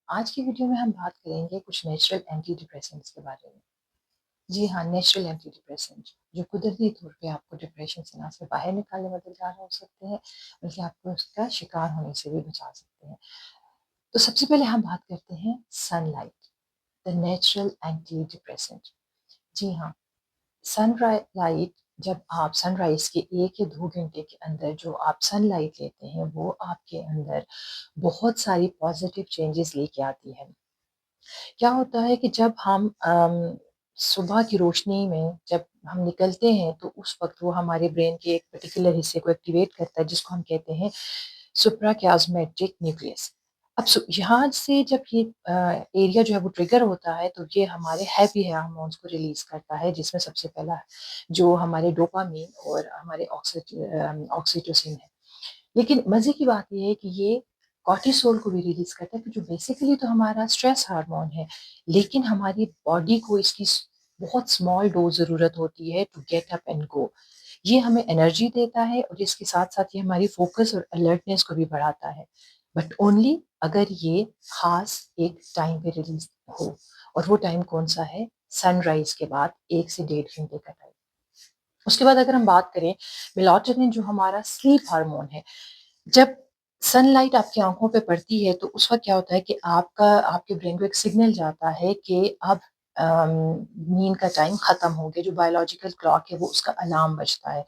आज की वीडियो में हम बात करेंगे कुछ नेचुरल एंटी डिप्रेसेंट्स के बारे में। जी हाँ, नेचुरल एंटी डिप्रेसेंट जो कुदरती तौर पे आपको डिप्रेशन से ना सिर्फ बाहर निकालने में मददगार हो सकते हैं, बल्कि आपको उसका शिकार होने से भी बचा सकते हैं। तो सबसे पहले हम बात करते हैं sunlight, the natural antidepressant. जी हाँ, सनलाइट, जब आप सनराइज के 1 या 2 घंटे के अंदर जो आप सनलाइट लेते हैं, वो आपके अंदर बहुत सारी पॉजिटिव चेंजेस लेके आती है। क्या होता है कि जब हम सुबह की रोशनी में जब हम निकलते हैं, तो उस वक़्त वो हमारे ब्रेन के एक पर्टिकुलर हिस्से को एक्टिवेट करता है, जिसको हम कहते हैं सुप्राकियास्मेटिक न्यूक्लियस। अब यहाँ से जब ये एरिया जो है वो ट्रिगर होता है, तो ये हमारे हैप्पी हार्मोन्स को रिलीज़ करता है, जिसमें सबसे पहला जो हमारे डोपामाइन और हमारे ऑक्सीटोसिन है। लेकिन मज़े की बात ये है कि ये कॉर्टिसोल को भी रिलीज़ करता है, कि जो बेसिकली तो हमारा स्ट्रेस हार्मोन है, लेकिन हमारी बॉडी को इसकी बहुत स्मॉल डोज़ ज़रूरत होती है to get up and go. ये हमें एनर्जी देता है और इसके साथ-साथ ये हमारी फ़ोकस और अलर्टनेस को भी बढ़ाता है। बट ओनली अगर ये ख़ास एक टाइम पे रिलीज़ हो, और वो टाइम कौन-सा है? सनराइज़ के बाद 1 से डेढ़ घंटे का टाइम। उसके बाद अगर हम बात करें मेलाटोनिन, जो हमारा स्लीप हार्मोन है, जब सनलाइट आपकी आँखों पे पड़ती है, तो उस वक़्त क्या होता है कि आपके ब्रेन को एक सिग्नल जाता है कि अब अम, नींद का टाइम ख़त्म हो गया। जो बायोलॉजिकल क्लॉक है, वो उसका अलार्म बजता है।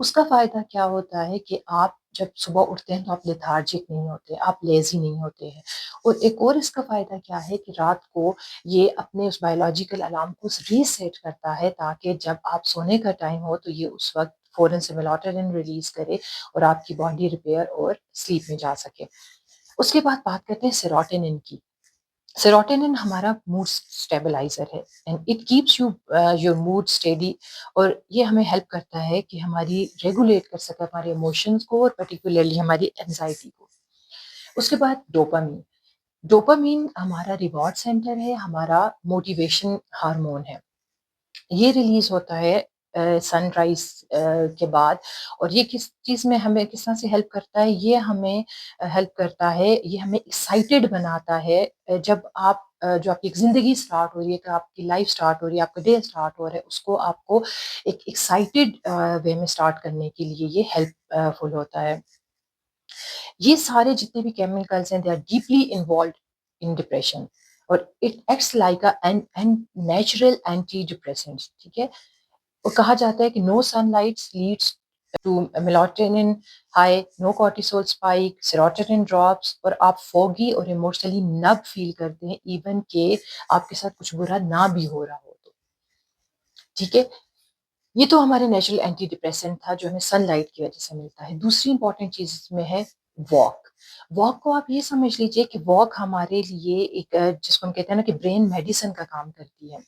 उसका फ़ायदा क्या होता है कि आप जब सुबह उठते हैं, तो आप लेथार्जिक नहीं होते, आप लेज़ी नहीं होते हैं। और एक और इसका फ़ायदा क्या है कि रात को ये अपने उस बायोलॉजिकल अलार्म को रीसेट करता है, ताकि जब आप सोने का टाइम हो, तो ये उस वक़्त फ़ौरन से मेलाटोनिन रिलीज़ करे और आपकी बॉडी रिपेयर और स्लीप में जा सके। उसके बाद बात करते हैं सेरोटोनिन की। सेरोटोनिन हमारा मूड स्टेबलाइज़र है, and it keeps your mood steady, और ये हमें हेल्प करता है कि हमारी रेगुलेट कर सके हमारे इमोशंस को, और पर्टिकुलरली हमारी एंग्ज़ायटी को। उसके बाद डोपामाइन। डोपामाइन हमारा रिवॉर्ड सेंटर है, हमारा मोटिवेशन हार्मोन है। ये रिलीज़ होता है सनराइज़ के बाद, और ये किस चीज़ में हमें किस तरह से हेल्प करता है? ये हमें हेल्प करता है, ये हमें एक्साइटेड बनाता है, जब आप जो आपकी एक ज़िंदगी स्टार्ट हो रही है, कि आपकी लाइफ़ स्टार्ट हो रही है, आपका डे स्टार्ट हो रहा है, उसको आपको एक एक्साइटेड वे में स्टार्ट करने के लिए ये हेल्प फुल होता है। ये सारे जितने भी केमिकल्स हैं, they are deeply involved in depression, और it acts like a an an natural antidepressants, ठीक है? और कहा जाता है कि no sunlight leads to melatonin high, no cortisol spike, serotonin drops, और आप फॉगी और इमोशनली नब फील करते हैं, इवन के आपके साथ कुछ बुरा ना भी हो रहा हो तो, ठीक है? ये तो हमारे नेचुरल एंटी डिप्रेसेंट था, जो हमें सनलाइट की वजह से मिलता है। दूसरी इंपॉर्टेंट चीज़ इसमें है वॉक। वॉक को आप ये समझ लीजिए कि वॉक हमारे लिए एक जिसको हम कहते हैं ना, कि ब्रेन मेडिसिन का काम करती है।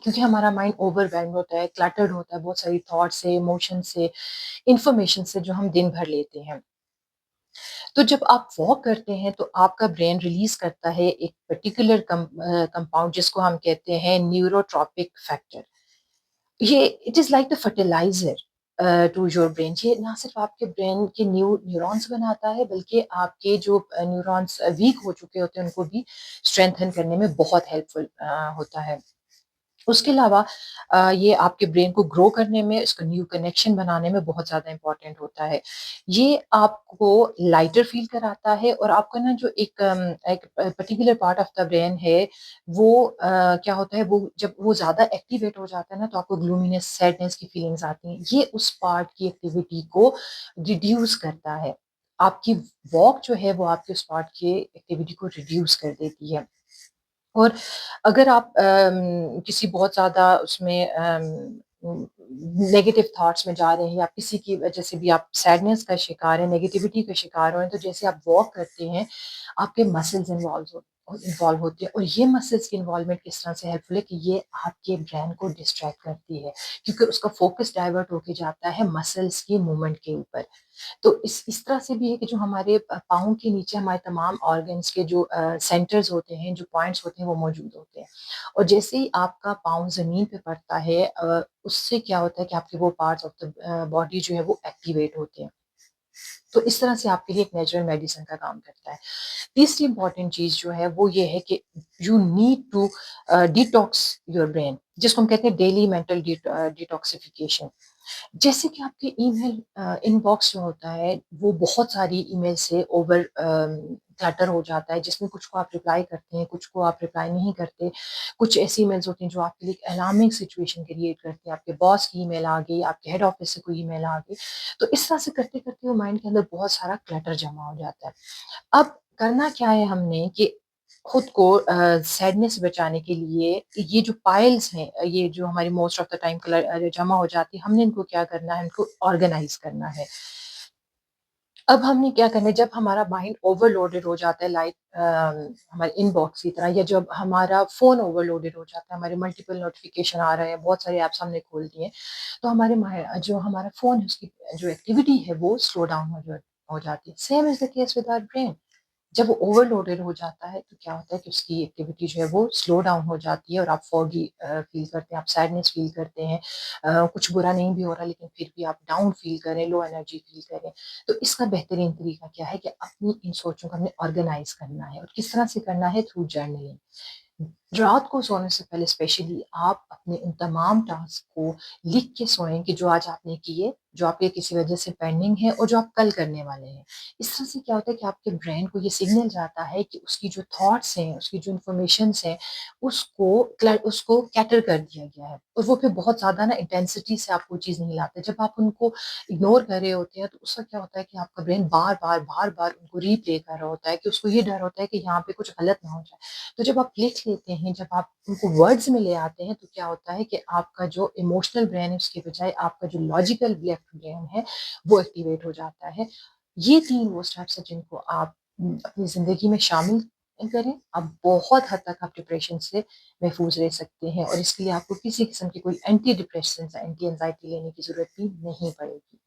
क्योंकि हमारा माइंड ओवरवेल्म्ड होता है, क्लटर्ड होता है बहुत सारी थॉट से, इमोशन से, इन्फॉर्मेशन से, जो हम दिन भर लेते हैं। तो जब आप वॉक करते हैं, तो आपका ब्रेन रिलीज़ करता है एक पर्टिकुलर कंपाउंड, जिसको हम कहते हैं न्यूरोट्रॉपिक फैक्टर। ये it is like the fertiliser to your brain. ये ना सिर्फ़ आपके ब्रेन के न्यूरॉन्स बनाता है, बल्कि आपके जो न्यूरॉन्स वीक हो चुके होते हैं, उनको भी स्ट्रेंथन करने में बहुत हेल्पफुल होता है। उसके अलावा ये आपके ब्रेन को ग्रो करने में, इसका न्यू कनेक्शन बनाने में बहुत ज़्यादा इम्पोर्टेंट होता है। ये आपको लाइटर फ़ील कराता है, और आपका ना जो एक particular part of the brain है, वो क्या होता है, वो जब वो ज़्यादा एक्टिवेट हो जाता है ना, तो आपको ग्लूमीनेस, सैडनेस की फीलिंग्स आती हैं। ये उस पार्ट की एक्टिविटी को रिड्यूस करता है। आपकी वॉक जो है, वो आपके उस पार्ट की एक्टिविटी को रिड्यूस कर देती है। और अगर आप किसी बहुत ज़्यादा उसमें नेगेटिव थॉट्स में जा रहे हैं, या किसी की वजह से भी आप सैडनेस का शिकार हैं, नेगेटिविटी का शिकार हो रहे हैं, तो जैसे आप वॉक करते हैं, आपके मसल्स इन्वॉल्व होते हैं, और ये मसल्स की इन्वॉल्वमेंट किस तरह से हेल्पफुल है, कि ये आपके ब्रेन को डिस्ट्रैक्ट करती है, क्योंकि उसका फोकस डाइवर्ट होके जाता है मसल्स की मूवमेंट के ऊपर। तो इस तरह से भी है कि जो हमारे पाँव के नीचे हमारे तमाम ऑर्गन्स के जो सेंटर्स होते हैं, जो पॉइंट्स होते हैं, वो मौजूद होते हैं। और जैसे ही आपका पाँव ज़मीन पे पड़ता है, उससे क्या होता है कि आपके वो पार्ट्स ऑफ द बॉडी जो है, वो एक्टिवेट होते हैं। तो इस तरह से आपके लिए एक नेचुरल मेडिसिन का काम करता है। तीसरी इम्पॉर्टेंट चीज़ जो है वो ये है कि you need to detox your brain, जिसको हम कहते हैं डेली मेंटल डिटॉक्सिफिकेशन। जैसे कि आपके ईमेल इनबॉक्स जो होता है वो बहुत सारी ईमेल से ओवर क्लटर हो जाता है, जिसमें कुछ को आप रिप्लाई करते हैं, कुछ को आप रिप्लाई नहीं करते। कुछ ऐसी ईमेल्स होती हैं जो आपके लिए एक अलार्मिंग सिचुएशन क्रिएट करती हैं, आपके बॉस की ईमेल आ गई, आपके हेड ऑफिस से कोई ईमेल आ गई। तो इस तरह से करते-करते वो माइंड के अंदर बहुत सारा क्लटर जमा हो जाता है। अब करना क्या है हमने कि खुद को सैडनेस से बचाने के लिए ये जो पाइल्स हैं, ये जो हमारी मोस्ट ऑफ द टाइम जमा हो जाती है, हमने इनको क्या करना है, इनको ऑर्गेनाइज़ करना है। अब हमने क्या करना है, जब हमारा माइंड ओवरलोडेड हो जाता है लाइक हमारे इनबॉक्स की तरह, या जब हमारा फ़ोन ओवरलोडेड हो जाता है, हमारे मल्टीपल नोटिफ़िकेशन आ रहे हैं, बहुत सारे ऐप्स हमने खोल दिए हैं, तो हमारे जो हमारा फ़ोन है उसकी जो एक्टिविटी है वो स्लो डाउन हो जाती है। Same is the case with our brain. जब वो ओवरलोडेड हो जाता है तो क्या होता है कि उसकी एक्टिविटी जो है वो स्लो डाउन हो जाती है और आप फॉगी फील करते हैं, आप सैडनेस फील करते हैं। कुछ बुरा नहीं भी हो रहा लेकिन फिर भी आप डाउन फील करें, लो एनर्जी फील करें। तो इसका बेहतरीन तरीका क्या है कि अपनी इन सोचों को हमने ऑर्गेनाइज करना है, और किस तरह से करना है, थ्रू जर्नलिंग। रात को सोने से पहले स्पेशली आप अपने उन तमाम टास्क को लिख के सोएं कि जो आज आपने किए, जो आपके किसी वजह से पेंडिंग है और जो आप कल करने वाले हैं। इस तरह से क्या होता है कि आपके ब्रेन को ये सिग्नल जाता है कि उसकी जो थॉट्स हैं, उसकी जो इन्फॉर्मेशंस हैं, उसको कैटर कर दिया गया है, और वो फिर बहुत ज़्यादा ना इंटेंसिटी से आपको चीज़ नहीं लाते। जब आप उनको इग्नोर कर रहे होते हैं तो उसका क्या होता है कि आपका ब्रेन बार-बार उनको रीप्ले कर रहा होता है, कि उसको ये डर होता है कि यहाँ पे कुछ गलत ना हो जाए। तो जब आप लिख लेते हैं, जब आप उनको वर्ड्स में ले आते हैं, तो क्या होता है कि आपका जो इमोशनल ब्रेन है उसके बजाय आपका जो लॉजिकल लेफ्ट ब्रेन है वो एक्टिवेट हो जाता है। ये 3 वो स्टेप्स हैं जिनको आप अपनी ज़िंदगी में शामिल करें। आप बहुत हद तक आप डिप्रेशन से महफूज़ रह सकते हैं, और इसके लिए आपको किसी किस्म की कोई एंटी डिप्रेसेंट्स, एंटी एंग्ज़ायटी लेने की ज़रूरत भी नहीं पड़ेगी।